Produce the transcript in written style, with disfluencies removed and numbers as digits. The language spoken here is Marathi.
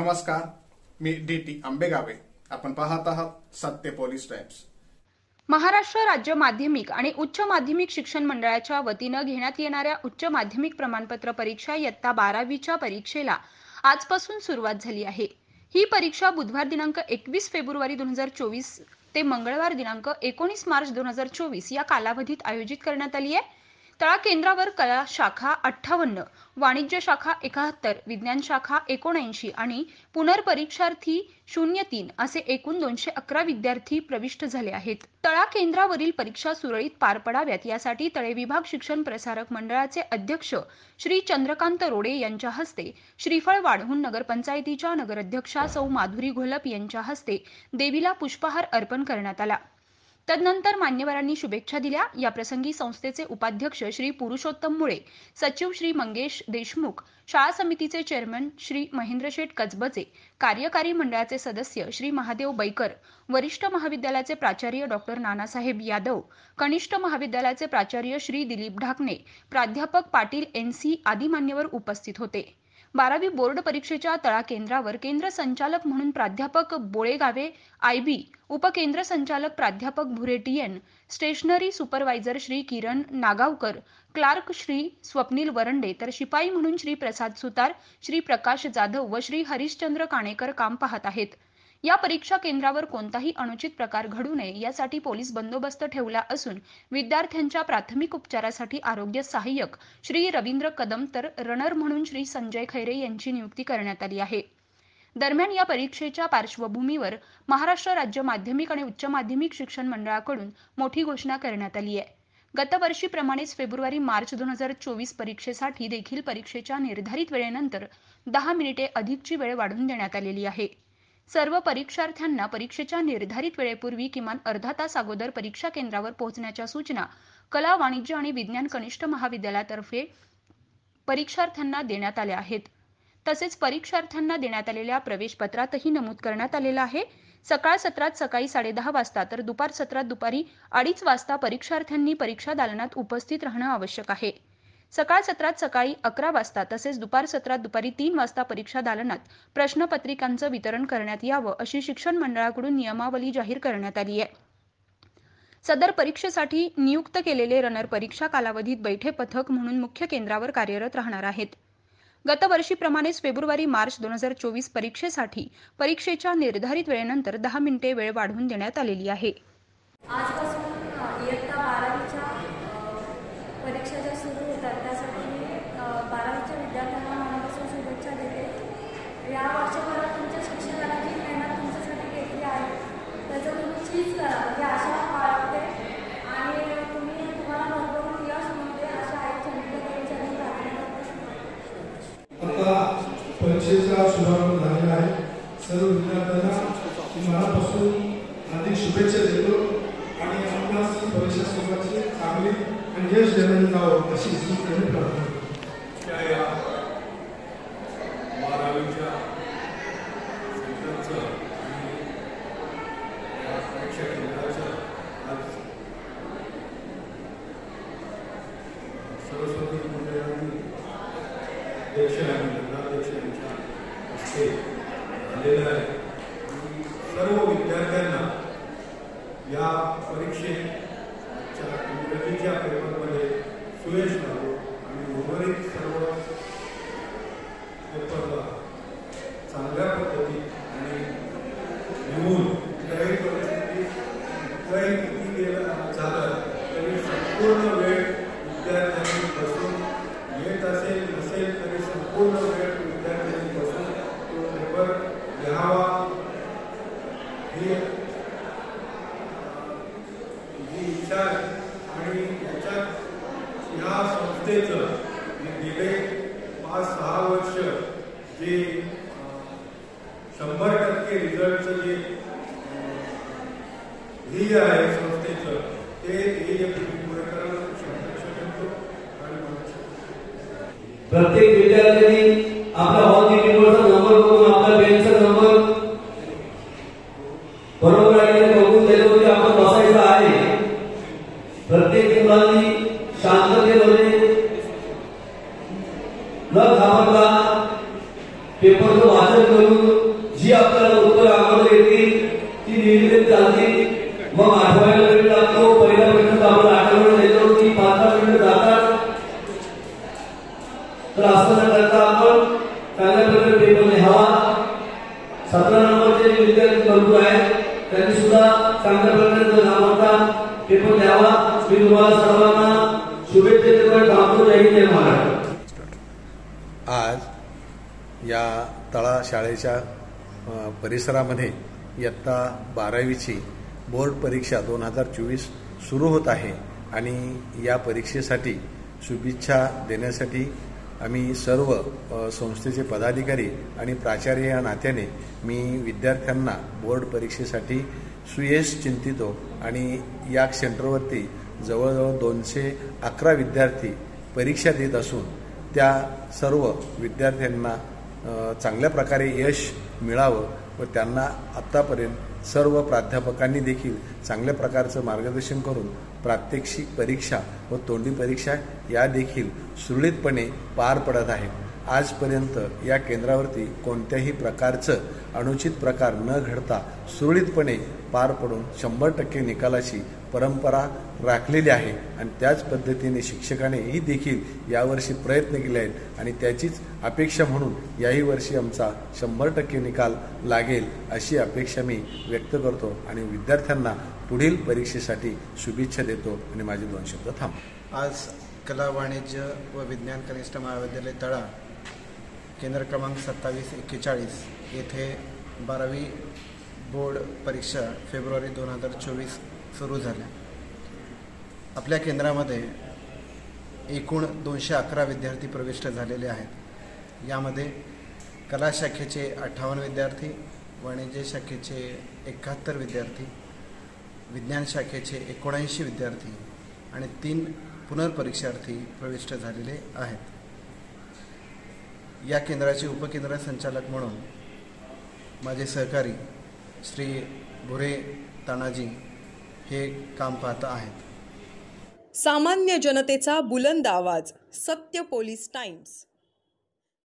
नमस्कार, मी DT आंबेगावे. आपण पाहत आहात सत्य पोलीस टाइम्स. महाराष्ट्र राज्य माध्यमिक आणि उच्च माध्यमिक शिक्षण मंडळाच्या वतीने घेण्यात येणाऱ्या उच्च माध्यमिक प्रमाणपत्र परीक्षा इयत्ता 12वीच्या परीक्षेला आजपासून सुरुवात झाली आहे. ही परीक्षा बुधवार दिनांक 21 फेब्रुवारी 2024 ते मंगळवार दिनांक 19 मार्च 2024 या कालावधीत आयोजित करण्यात आली आहे. तळा केंद्रावर कला शाखा 58, वाणिज्य शाखा 71, विज्ञान शाखा 79 आणि पुनर्परीक्षार्थी 03 असे एकूण 211 विद्यार्थी प्रविष्ट झाले आहेत. तळा केंद्रावरील परीक्षा सुरळीत पार पडाव्यात यासाठी तळे विभाग शिक्षण प्रसारक मंडळाचे अध्यक्ष श्री चंद्रकांत रोडे यांच्या हस्ते श्रीफळ वाढवून नगरपंचायतीच्या नगराध्यक्षा सौ माधुरी घोलप यांच्या हस्ते देवीला पुष्पहार अर्पण करण्यात आला. तदनंतर मान्यवरांनी शुभेच्छा दिल्या. या प्रसंगी संस्थेचे उपाध्यक्ष श्री पुरुषोत्तम मुळे, सचिव श्री मंगेश देशमुख, शाळा समितीचे चेअरमन श्री महेंद्र शेठ कचबचे, कार्यकारी मंडळाचे सदस्य श्री महादेव बैकर, वरिष्ठ महाविद्यालयाचे प्राचार्य डॉक्टर नानासाहेब यादव, कनिष्ठ महाविद्यालयाचे प्राचार्य श्री दिलीप ढाकणे, प्राध्यापक पाटील NC आदी मान्यवर उपस्थित होते. 12वी बोर्ड परीक्षेच्या तळा केंद्रावर केंद्र संचालक म्हणून प्राध्यापक बोळेगावे IB, उपकेंद्र संचालक प्राध्यापक भुरे TN, stationery supervisor Shri Kiran Nagavkar, clerk Shri Swapnil वरंडे, तर शिपाई म्हणून श्री प्रसाद सुतार, श्री प्रकाश जाधव व श्री हरिश्चंद्र काणेकर काम पाहत आहेत. या परीक्षा केंद्रावर कोणताही अनुचित प्रकार घडू नये यासाठी पोलीस बंदोबस्त ठेवला असून विद्यार्थ्यांच्या प्राथमिक उपचारासाठी आरोग्य सहाय्यक श्री रवींद्र कदम तर रनर म्हणून श्री संजय खैरे यांची नियुक्ती करण्यात आली आहे. दरम्यान या परीक्षेच्या पार्श्वभूमीवर महाराष्ट्र राज्य माध्यमिक आणि उच्च माध्यमिक शिक्षण मंडळाकडून मोठी घोषणा करण्यात आली आहे. गतवर्षीप्रमाणेच फेब्रुवारी-मार्च 2024 परीक्षेसाठी देखील परीक्षेच्या निर्धारित वेळेनंतर 10 मिनिटे अधिकची वेळ वाढवून देण्यात आलेली आहे. सर्व परीक्षार्थ्यांना परीक्षेच्या निर्धारित वेळेपूर्वी किमान अर्धा तास अगोदर परीक्षा केंद्रावर पोहोचण्याच्या सूचना कला, वाणिज्य आणि विज्ञान कनिष्ठ महाविद्यालयातर्फे परीक्षार्थ्यांना देण्यात आल्या आहेत. तसेच परीक्षार्थ्यांना देण्यात आलेल्या प्रवेशपत्रातही नमूद करण्यात आलेलं आहे. सकाळ सत्रात सकाळी 10:30 वाजता तर दुपार सत्रात दुपारी 2:30 वाजता परीक्षार्थ्यांनी परीक्षा दालनात उपस्थित राहणं आवश्यक आहे. सकाळ सत्रात सकाळी 11 वाजता तसेच दुपार सत्रात दुपारी 3 वाजता परीक्षा दालनात प्रश्नपत्रिकांचं वितरण करण्यात यावं अशी शिक्षण मंडळाकडून नियमावली जाहीर करण्यात आली आहे. सदर परीक्षेसाठी नियुक्त केलेले रनर परीक्षा कालावधीत बैठे पथक म्हणून मुख्य केंद्रावर कार्यरत राहणार आहेत. गतवर्षीप्रमाणेच फेब्रुवारी-मार्च 2024 परीक्षेसाठी परीक्षेच्या निर्धारित वेळेनंतर 10 मिनिटे वेळ वाढवून देण्यात आलेली आहे. आजपासून इयत्ता 12वीच्या परीक्षा ज्या सुरू होतात त्यासाठी मी 12वीच्या विद्यार्थ्यांना मनापासून शुभेच्छा देते. या वर्षभरात तुमच्या शिक्षकांना जी मेहनत तुमच्यासाठी घेतली आहे त्याचं तुम्ही चीज करा ही आशा बाळगते आणि तुम्हाला भरभरून यश मिळते अशा आई चंद्रकांतची प्रार्थना करते. आता परीक्षेचा शुभारंभ झालेला आहे. सर्व विद्यार्थ्यांना मनापासून हार्दिक शुभेच्छा देतो आणि आपणास परीक्षा सुरुवातीची चांगली आणि यश देण्यात जावं अशी प्रार्थना करतो. या 12वीच्या सेंटरचं आणि या परीक्षा केंद्राचं आज सरस्वती मंडळाने अध्यक्ष आणि नगराध्यक्ष यांच्या हस्ते झालेलं आहे. सर्व विद्यार्थ्यांना या परीक्षेच्या इंग्रजीच्या पेपरमध्ये सुयश लावो आणि उर्वरित सर्व पेपरला चांगल्या पद्धती आणि लिहून कुठल्याही परिस्थितीत कुठलाही किती गेलं झालं तरी संपूर्ण वेळ विद्यार्थ्यांनी बसून येत असेल नसेल तरी संपूर्ण वेळ विद्यार्थ्यांनी बसून तो पेपर लिहावा ही जी इच्छा आणि याच्यात ह्या संस्थेचं गेले 5-6 वर्ष जे 100% रिझल्टचं जे ध्येय आहे संस्थेचं ते ध्येय पुढे करायला शकतो. प्रत्येक विद्यार्थ्यांनी आपला हॉल तिकीटवरचा नंबर बघून आपला बेंचचा नंबर बरोबर आहे ते बघून त्याच्यावरती आपण बसायचं आहे. प्रत्येक मुलांनी शांततेमध्ये न घाबरता पेपरचं वाचन करून चालतील, मग आठवायला वेळ लागतो. पहिल्या प्रश्न आपण आठवण देतो की 5 मिनिट जातात. तर असं न करता आपण चांगल्या प्रकारे पेपर लिहावा. 17 नंबरचे जे विद्यार्थी बंधू आहेत त्यांनी सुद्धा चांगल्या प्रकारे नामांकन पेपर द्यावा. मी तुम्हाला सर्वांना शुभेच्छा देतो. थांबतो. जय हिंद, जय महाराष्ट्र. आज या तळा शाळेच्या परिसरामध्ये इयत्ता 12वीची बोर्ड परीक्षा 2024 सुरू होत आहे आणि या परीक्षेसाठी शुभेच्छा देण्यासाठी आम्ही सर्व संस्थेचे पदाधिकारी आणि प्राचार्य या नात्याने मी विद्यार्थ्यांना बोर्ड परीक्षेसाठी सुयश चिंतितो आणि या सेंटरवरती जवळजवळ 211 विद्यार्थी परीक्षा देत असून त्या सर्व विद्यार्थ्यांना चांगल्या प्रकारे यश मिळावं व त्यांना आत्तापर्यंत सर्व प्राध्यापकांनी देखील चांगल्या प्रकारचं मार्गदर्शन करून प्रात्यक्षिक परीक्षा व तोंडी परीक्षा या देखील सुरळीतपणे पार पडत आहेत. आजपर्यंत या केंद्रावरती कोणत्याही प्रकारचं अनुचित प्रकार न घडता सुरळीतपणे पार पडून 100% निकालाची परंपरा राखलेली आहे आणि त्याच पद्धतीने शिक्षकांनीही देखील यावर्षी प्रयत्न केले आहेत आणि त्याचीच अपेक्षा म्हणून याही वर्षी आमचा 100% निकाल लागेल अशी अपेक्षा मी व्यक्त करतो आणि विद्यार्थ्यांना पुढील परीक्षेसाठी शुभेच्छा देतो आणि माझे 2 शब्द थांबतो. आज कला वाणिज्य व विज्ञान कनिष्ठ महाविद्यालय तळा केंद्र क्रमांक 2741 येथे 12वी बोर्ड परीक्षा फेब्रुवारी 2024 सुरू झाल्या. आपल्या केंद्रामध्ये एकूण 211 विद्यार्थी प्रविष्ट झालेले आहेत. यामध्ये कला शाखेचे 58 विद्यार्थी, वाणिज्य शाखेचे 71 विद्यार्थी, विज्ञान शाखेचे 79 विद्यार्थी आणि 3 पुनर्परीक्षार्थी प्रविष्ट झालेले आहेत. या केंद्राचे उपकेंद्र संचालक म्हणून माझे सहकारी श्री भुरे तानाजी हे काम पाहत आहेत. सामान्य जनतेचा बुलंद आवाज, सत्य पोलीस टाइम्स.